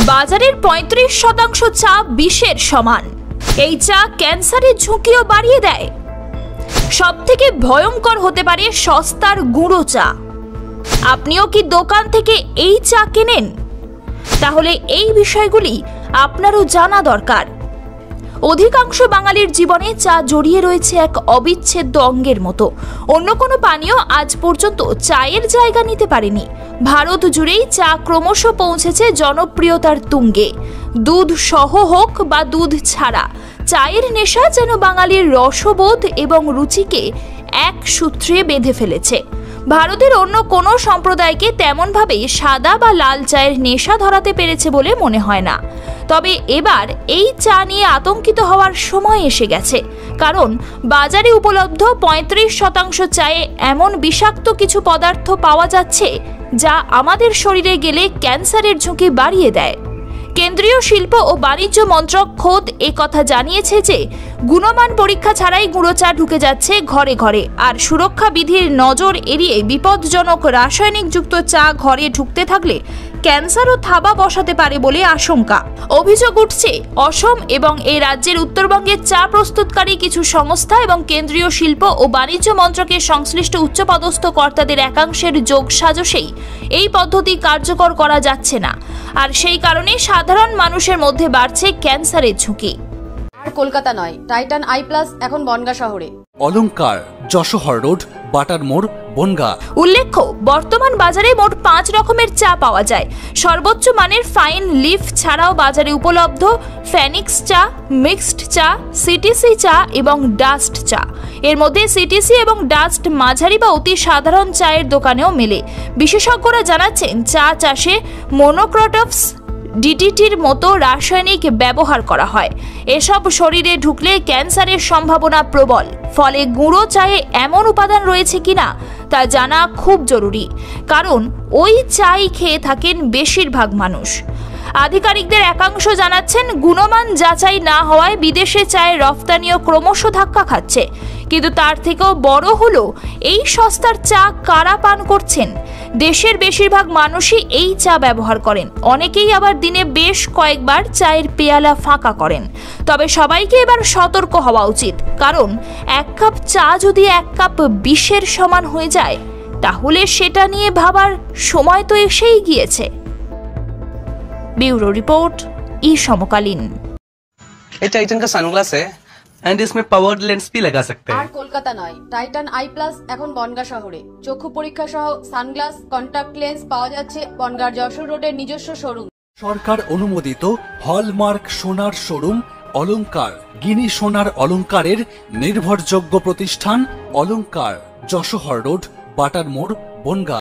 বাজারের ৩৫% চা বিষের সমান। এই চা ক্যান্সারের ঝুঁকিও বাড়িয়ে দেয়। সবথেকে ভয়ঙ্কর হতে পারে সস্তার গুঁড়ো চা। আপনিও কি দোকান থেকে এই চা কেনেন? তাহলে এই বিষয়গুলি আপনারও জানা দরকার। অধিকাংশ বাঙালির জীবনে চা জড়িয়ে রয়েছে এক অবিচ্ছেদ্য অঙ্গের মতো। অন্য কোনো পানীয় আজ পর্যন্ত চায়ের জায়গা নিতে পারেনি। ভারত জুড়েই চা ক্রমশ পৌঁছেছে জনপ্রিয়তার তুঙ্গে। দুধ সহ হোক বা দুধ ছাড়া, চায়ের নেশা যেন বাঙালির রসবোধ এবং রুচিকে এক সূত্রে বেঁধে ফেলেছে। ভারতের অন্য কোনো সম্প্রদায়কে তেমনভাবে সাদা বা লাল চায়ের নেশা ধরাতে পেরেছে বলে মনে হয় না। তবে এবার এই চা নিয়ে আতঙ্কিত হওয়ার সময় এসে গেছে, কারণ বাজারে উপলব্ধ ৩৫% চায়ে এমন বিষাক্ত কিছু পদার্থ পাওয়া যাচ্ছে যা আমাদের শরীরে গেলে ক্যান্সারের ঝুঁকি বাড়িয়ে দেয়। কেন্দ্রীয় শিল্প ও বাণিজ্য মন্ত্রক খোদ কথা জানিয়েছে যে গুণমান পরীক্ষা ছাড়াই গুঁড়ো চা ঢুকে যাচ্ছে ঘরে ঘরে। আর সুরক্ষা বিধির নজর এড়িয়ে বিপজ্জনক রাসায়নিকযুক্ত চা ঘরে ঢুকতে থাকলে ক্যান্সারও থাবা বসাতে পারে বলে আশঙ্কা। অভিযোগ উঠছে অসম এবং এই রাজ্যের উত্তরবঙ্গের চা প্রস্তুতকারী কিছু সংস্থা এবং কেন্দ্রীয় শিল্প ও বাণিজ্য মন্ত্রকের সংশ্লিষ্ট উচ্চপদস্থ কর্তাদের একাংশের যোগ সাজসেই এই পদ্ধতি কার্যকর করা যাচ্ছে না। আর সেই কারণে সাধারণ মানুষের মধ্যে বাড়ছে ক্যান্সারের ঝুঁকি। আর কলকাতা নয়, টাইটান আই প্লাস এখন বনগাঁ শহরে। অলংকার, যশোহর রোড, বাটার মোড়, বনগাঁ। উল্লেখ্য, বর্তমান বাজারে মোট 5 রকমের চা পাওয়া যায়। সর্বোচ্চ মানের ফাইন লিফ ছাড়াও বাজারে উপলব্ধ ফেনিক্স চা, মিক্সড চা, সিটিসি চা এবং ডাস্ট চা। এর মধ্যে সিটিসি এবং ডাস্ট মাঝারি বা অতি সাধারণ চায়ের দোকানেও মেলে। বিশেষজ্ঞরা জানাচ্ছেন চা চাষে মনোক্রোটোফস, ডিডিটির মতো রাসায়নিক ব্যবহার করা হয়। এসব শরীরে ঢুকলে ক্যান্সারের সম্ভাবনা প্রবল। ফলে গুঁড়ো চায়ে এমন উপাদান রয়েছে কিনা তা জানা খুব জরুরি, কারণ ওই চাই খেয়ে থাকেন বেশিরভাগ মানুষ। আধিকারিকদের একাংশ জানাচ্ছেন গুণমান যাচাই না হওয়ায় বিদেশে চায়ের রফতানিও ক্রমশ ধাক্কা খাচ্ছে। কিন্তু তার থেকেও বড় হলো এই সস্তার চা কারা পান করছেন। দেশের বেশিরভাগ মানুষই এই চা ব্যবহার করেন। অনেকেই আবার দিনে বেশ কয়েকবার চায়ের পেয়ালা ফাঁকা করেন। তবে সবাইকে এবার সতর্ক হওয়া উচিত, কারণ 1 কাপ চা যদি 1 কাপ বিষের সমান হয়ে যায় তাহলে সেটা নিয়ে ভাবার সময় তো এসেই গিয়েছে। ब्यूरो रिपोर्ट, ई समकालीन। ये टाइटन का सनग्लास है एंड इसमें पावर्ड लेंस भी लगा सकते हैं। আর কলকাতা নয়, টাইটান আই প্লাস এখন বনগাঁ শহরে। চক্ষু পরীক্ষা সহ সানগ্লাস, কন্টাক্ট লেন্স পাওয়া যাচ্ছে বনগাঁর যশোর রোডের নিজস্ব শোরুম। সরকার অনুমোদিত হলমার্ক সোনার শোরুম অলংকার, গিনি সোনার অলংকারের নির্ভরযোগ্য প্রতিষ্ঠান অলংকার, যশোহর রোড, বাটার মোড়, বনগাঁ।